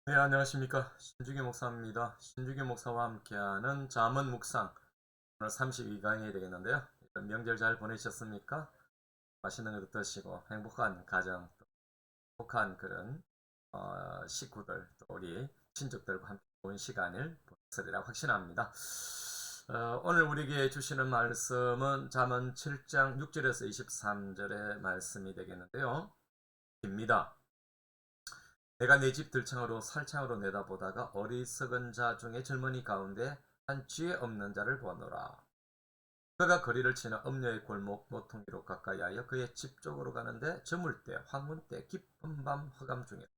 네, 안녕하십니까. 신주기 목사입니다. 신주기 목사와 함께하는 잠언 묵상. 오늘 32강이 되겠는데요. 이번 명절 잘 보내셨습니까? 맛있는 것도 드시고 행복한 가정, 또 행복한 그런 식구들, 또 우리 친족들과 함께 좋은 시간을 보냈으리라 확신합니다. 오늘 우리에게 주시는 말씀은 잠언 7장 6절에서 23절의 말씀이 되겠는데요. 입니다. 내가 내 집 들창으로 살창으로 내다보다가 어리석은 자 중에 젊은이 가운데 한 지혜 없는 자를 보노라. 그가 거리를 지나 음녀의 골목 모퉁이로 가까이 하여 그의 집 쪽으로 가는데 저물 때 황문 때 깊은 밤 허감 중에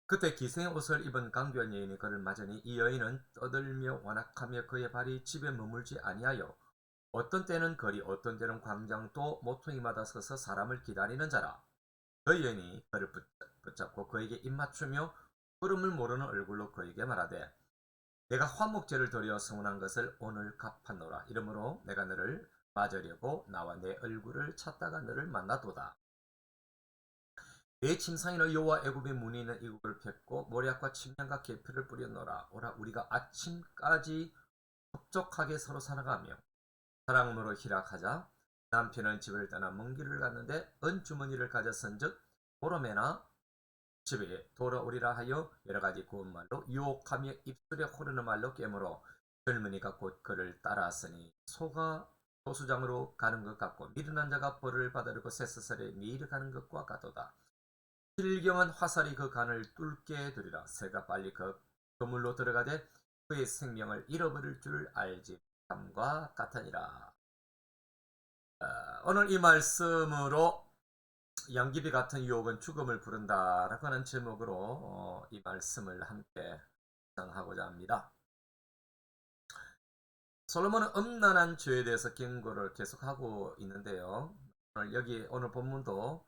그때 기생의 옷을 입은 강교한 여인이 그를 맞으니 이 여인은 떠들며 완악하며 그의 발이 집에 머물지 아니하여 어떤 때는 거리 어떤 때는 광장 또 모퉁이마다 서서 사람을 기다리는 자라. 그 여인이 그를 붙잡고 그에게 입맞추며 흐름을 모르는 얼굴로 그에게 말하되 내가 화목제를 드려 서운한 것을 오늘 갚았노라. 이러므로 내가 너를 맞으려고 나와 내 얼굴을 찾다가 너를 만나도다. 내 침상에는 여호와 애굽의 문이 있는 이국을 폈고 모략과 침량과 계피를 뿌렸노라. 오라 우리가 아침까지 흡족하게 서로 살아가며 사랑으로 희락하자. 남편은 집을 떠나 먼 길을 갔는데 은주머니를 가졌은즉 보름에나 집에 돌아오리라 하여 여러 가지 고운 말로 유혹하며 입술에 호르는 말로 깨물어 젊은이가 곧 그를 따라하으니 소가 소수장으로 가는 것 같고 미련한 자가 벌을 받으려고 쇠사슬에 매일 가는 것과 같도다. 필경은 화살이 그 간을 뚫게 되리라. 새가 빨리 그 그물로 들어가되 그의 생명을 잃어버릴 줄 알지 함과 같으니라. 오늘 이 말씀으로 양귀비 같은 유혹은 죽음을 부른다라고 하는 제목으로 이 말씀을 함께 묵상하고자 합니다. 솔로몬은 음란한 죄에 대해서 경고를 계속하고 있는데요. 오늘 본문도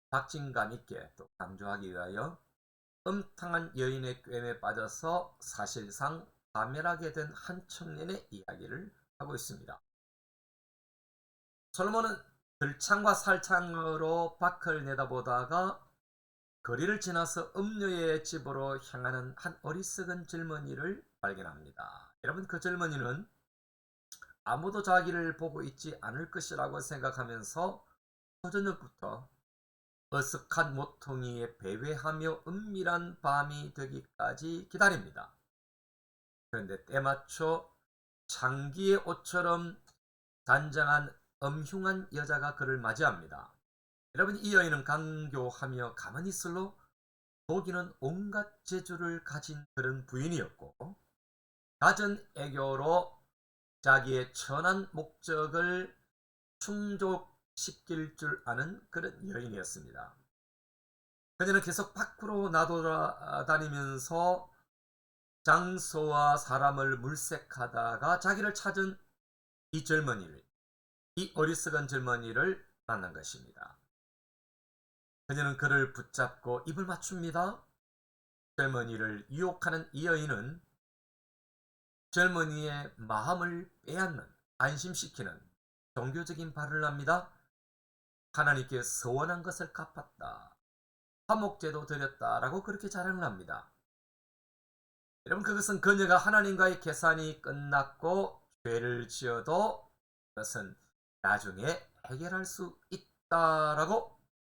박진감 있게 또 강조하기 위하여 음탕한 여인의 꿰매에 빠져서 사실상 파멸하게 된 한 청년의 이야기를 하고 있습니다. 솔로몬은 들창과 살창으로 밖을 내다보다가 거리를 지나서 음녀의 집으로 향하는 한 어리석은 젊은이를 발견합니다. 여러분, 그 젊은이는 아무도 자기를 보고 있지 않을 것이라고 생각하면서 초저녁부터 어색한 모퉁이에 배회하며 은밀한 밤이 되기까지 기다립니다. 그런데 때맞춰 장기의 옷처럼 단장한 엄흉한 여자가 그를 맞이합니다. 여러분, 이 여인은 강교하며 가만히 있을로 보기는 온갖 재주를 가진 그런 부인이었고 갖은 애교로 자기의 천한 목적을 충족시킬 줄 아는 그런 여인이었습니다. 그녀는 계속 밖으로 나돌아다니면서 장소와 사람을 물색하다가 자기를 찾은 이 어리석은 젊은이를 만난 것입니다. 그녀는 그를 붙잡고 입을 맞춥니다. 젊은이를 유혹하는 이 여인은 젊은이의 마음을 빼앗는, 안심시키는 종교적인 발언을 합니다. 하나님께 서원한 것을 갚았다. 화목제도 드렸다라고 그렇게 자랑을 합니다. 여러분, 그것은 그녀가 하나님과의 계산이 끝났고 죄를 지어도 그것은 나중에 해결할 수 있다라고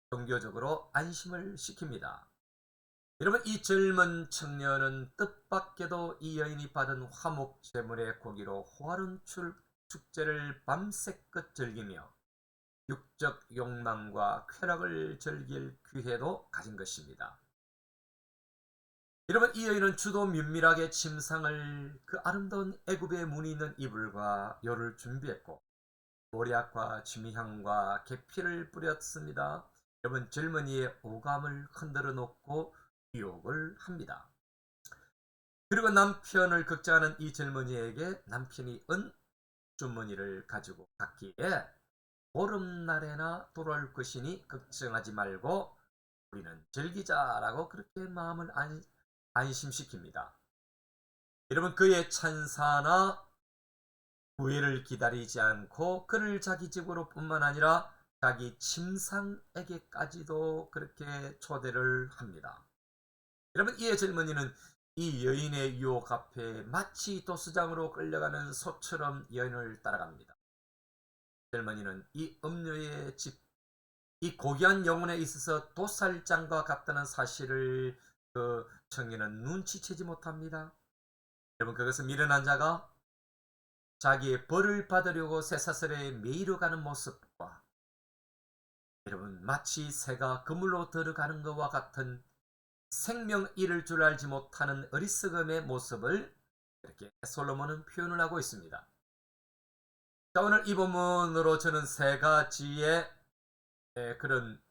종교적으로 안심을 시킵니다. 여러분, 이 젊은 청년은 뜻밖에도 이 여인이 받은 화목 제물의 고기로 호화로운 축제를 밤새껏 즐기며 육적 욕망과 쾌락을 즐길 기회도 가진 것입니다. 여러분, 이 여인은 주도 면밀하게 침상을 그 아름다운 애굽의 무늬 있는 이불과 요를 준비했고 모략과 지미향과 계피를 뿌렸습니다. 여러분, 젊은이의 오감을 흔들어 놓고 유혹을 합니다. 그리고 남편을 걱정하는 이 젊은이에게 남편이 은 주머니를 가지고 갔기에 보름날에나 돌아올 것이니 걱정하지 말고 우리는 즐기자라고 그렇게 마음을 안심시킵니다. 여러분, 그의 찬사나 구애를 기다리지 않고 그를 자기 집으로 뿐만 아니라 자기 침상에게까지도 그렇게 초대를 합니다. 여러분, 이에 젊은이는 이 여인의 유혹 앞에 마치 도수장으로 끌려가는 소처럼 여인을 따라갑니다. 젊은이는 이 음료의 집, 이 고귀한 영혼에 있어서 도살장과 같다는 사실을 그 청년은 눈치채지 못합니다. 여러분, 그것은 미련한 자가 자기의 벌을 받으려고 쇠사슬에 매이러 가는 모습과 여러분, 마치 새가 그물로 들어가는 것과 같은 생명 잃을 줄 알지 못하는 어리석음의 모습을 이렇게 솔로몬은 표현을 하고 있습니다. 자, 오늘 이 본문으로 저는 세 가지의 그런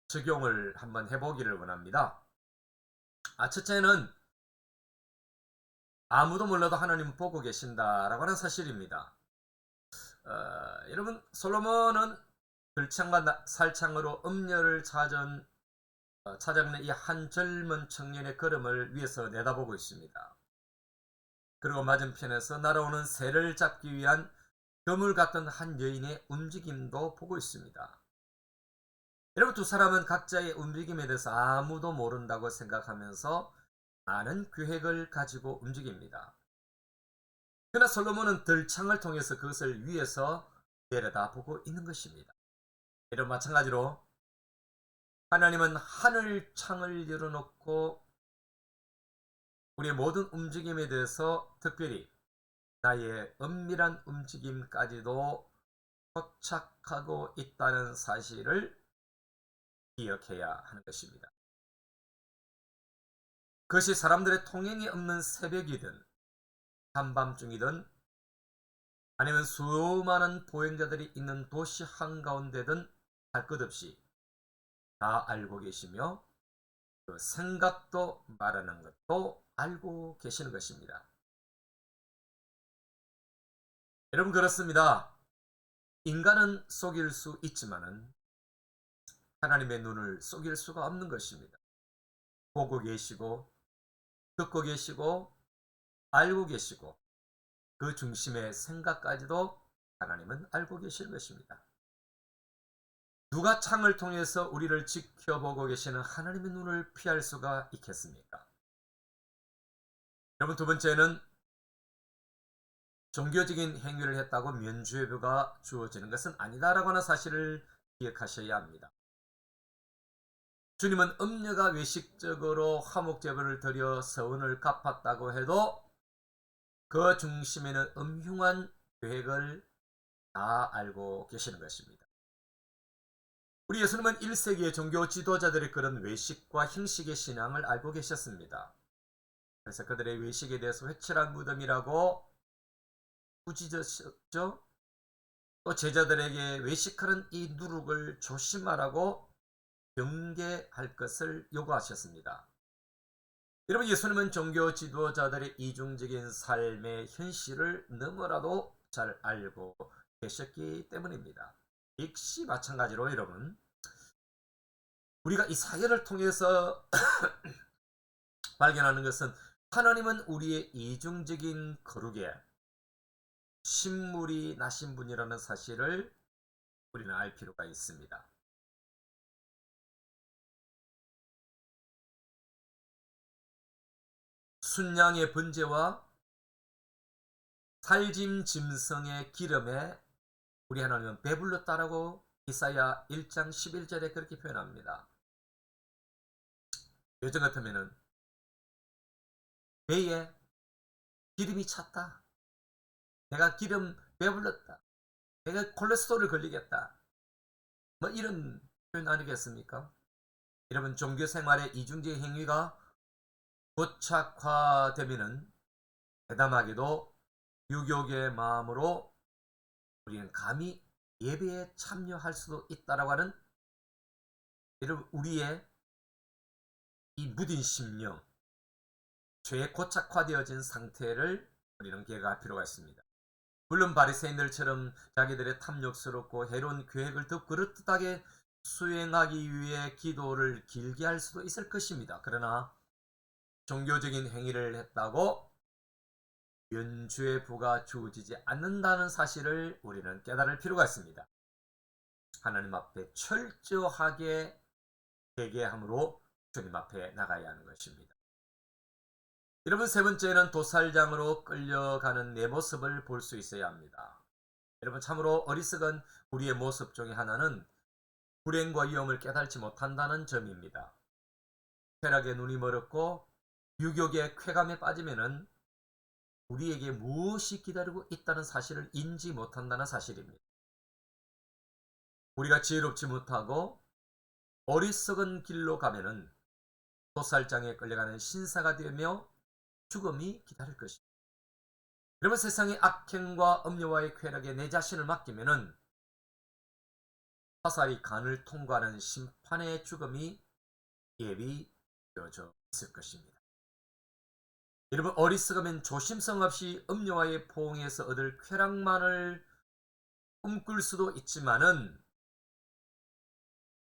적용을 한번 해보기를 원합니다. 첫째는 아무도 몰라도 하나님은 보고 계신다라고 하는 사실입니다. 여러분, 솔로몬은 들창과 살창으로 음녀를 찾아가는 이 한 젊은 청년의 걸음을 위에서 내다보고 있습니다. 그리고 맞은편에서 날아오는 새를 잡기 위한 그물 같은 한 여인의 움직임도 보고 있습니다. 여러분, 두 사람은 각자의 움직임에 대해서 아무도 모른다고 생각하면서 많은 계획을 가지고 움직입니다. 그러나 솔로몬은 들창을 통해서 그것을 위에서 내려다보고 있는 것입니다. 여러분, 마찬가지로 하나님은 하늘 창을 열어놓고 우리의 모든 움직임에 대해서 특별히 나의 은밀한 움직임까지도 포착하고 있다는 사실을 기억해야 하는 것입니다. 그것이 사람들의 통행이 없는 새벽이든 한밤중이든 아니면 수많은 보행자들이 있는 도시 한가운데든 할 것 없이 다 알고 계시며 그 생각도 말하는 것도 알고 계시는 것입니다. 여러분, 그렇습니다. 인간은 속일 수 있지만은 하나님의 눈을 속일 수가 없는 것입니다. 보고 계시고 듣고 계시고 알고 계시고 그 중심의 생각까지도 하나님은 알고 계실 것입니다. 누가 창을 통해서 우리를 지켜보고 계시는 하나님의 눈을 피할 수가 있겠습니까? 여러분, 두 번째는 종교적인 행위를 했다고 면죄부가 주어지는 것은 아니다라고 하는 사실을 기억하셔야 합니다. 주님은 음녀가 외식적으로 화목제물을 드려 서원을 갚았다고 해도 그 중심에는 음흉한 계획을 다 알고 계시는 것입니다. 우리 예수님은 1세기의 종교 지도자들의 그런 외식과 형식의 신앙을 알고 계셨습니다. 그래서 그들의 외식에 대해서 회칠한 무덤이라고 꾸짖으셨죠. 또 제자들에게 외식하는 이 누룩을 조심하라고 경계할 것을 요구하셨습니다. 여러분, 예수님은 종교 지도자들의 이중적인 삶의 현실을 너무나도 잘 알고 계셨기 때문입니다. 역시 마찬가지로 여러분, 우리가 이 사연을 통해서 발견하는 것은 하나님은 우리의 이중적인 거룩에 신물이 나신 분이라는 사실을 우리는 알 필요가 있습니다. 순양의 번제와 살짐 짐승의 기름에 우리 하나님은 배불렀다라고 이사야 1장 11절에 그렇게 표현합니다. 요즘 같으면은 배에 기름이 찼다, 내가 기름 배불렀다, 내가 콜레스테롤 걸리겠다, 뭐 이런 표현 아니겠습니까? 여러분, 종교생활의 이중적 행위가 고착화되면은 대담하게도 유교의 마음으로 우리는 감히 예배에 참여할 수도 있다라고 하는 여러분, 우리의 이 무딘 심령, 죄에 고착화되어진 상태를 우리는 기억할 필요가 있습니다. 물론 바리새인들처럼 자기들의 탐욕스럽고 해로운 계획을 더 그럴듯하게 수행하기 위해 기도를 길게 할 수도 있을 것입니다. 그러나 종교적인 행위를 했다고 면죄의 부가 주어지지 않는다는 사실을 우리는 깨달을 필요가 있습니다. 하나님 앞에 철저하게 회개함으로 주님 앞에 나가야 하는 것입니다. 여러분, 세 번째는 도살장으로 끌려가는 내 모습을 볼 수 있어야 합니다. 여러분, 참으로 어리석은 우리의 모습 중에 하나는 불행과 위험을 깨달지 못한다는 점입니다. 쾌락에 눈이 멀었고 유욕의 쾌감에 빠지면은 우리에게 무엇이 기다리고 있다는 사실을 인지 못한다는 사실입니다. 우리가 지혜롭지 못하고 어리석은 길로 가면은 도살장에 끌려가는 신사가 되며 죽음이 기다릴 것입니다. 여러분, 세상의 악행과 음료와의 쾌락에 내 자신을 맡기면은 화살이 간을 통과하는 심판의 죽음이 예비되어져 있을 것입니다. 여러분, 어리석으면 조심성 없이 음료와의 포옹에서 얻을 쾌락만을 꿈꿀 수도 있지만은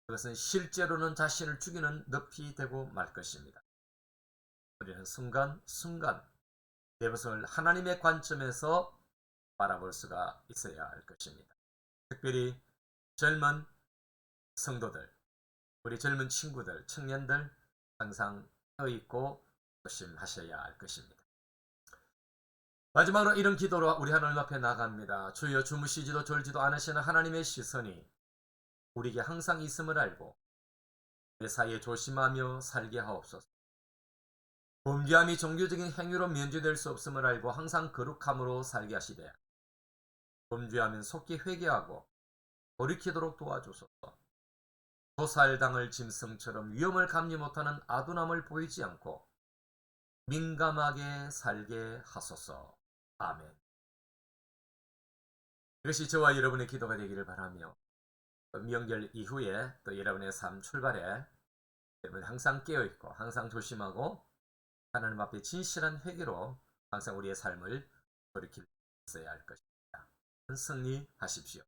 그것은 실제로는 자신을 죽이는 늪이 되고 말 것입니다. 우리는 순간순간 내 모습을 하나님의 관점에서 바라볼 수가 있어야 할 것입니다. 특별히 젊은 성도들, 우리 젊은 친구들, 청년들 항상 떠있고 조심하셔야 할 것입니다. 마지막으로 이런 기도로 우리 하나님 앞에 나갑니다. 주여, 주무시지도 졸지도 않으시는 하나님의 시선이 우리에게 항상 있음을 알고 내 사이에 조심하며 살게 하옵소서. 범죄함이 종교적인 행위로 면제될 수 없음을 알고 항상 거룩함으로 살게 하시되 범죄하면 속히 회개하고 돌이키도록 도와주소서. 도살당할 짐승처럼 위험을 감지 못하는 아둔함을 보이지 않고 민감하게 살게 하소서. 아멘. 이것이 저와 여러분의 기도가 되기를 바라며 명절 이후에 또 여러분의 삶 출발에 여러분 항상 깨어있고 항상 조심하고 하나님 앞에 진실한 회개로 항상 우리의 삶을 돌이킬 수 있어야 할 것입니다. 승리하십시오.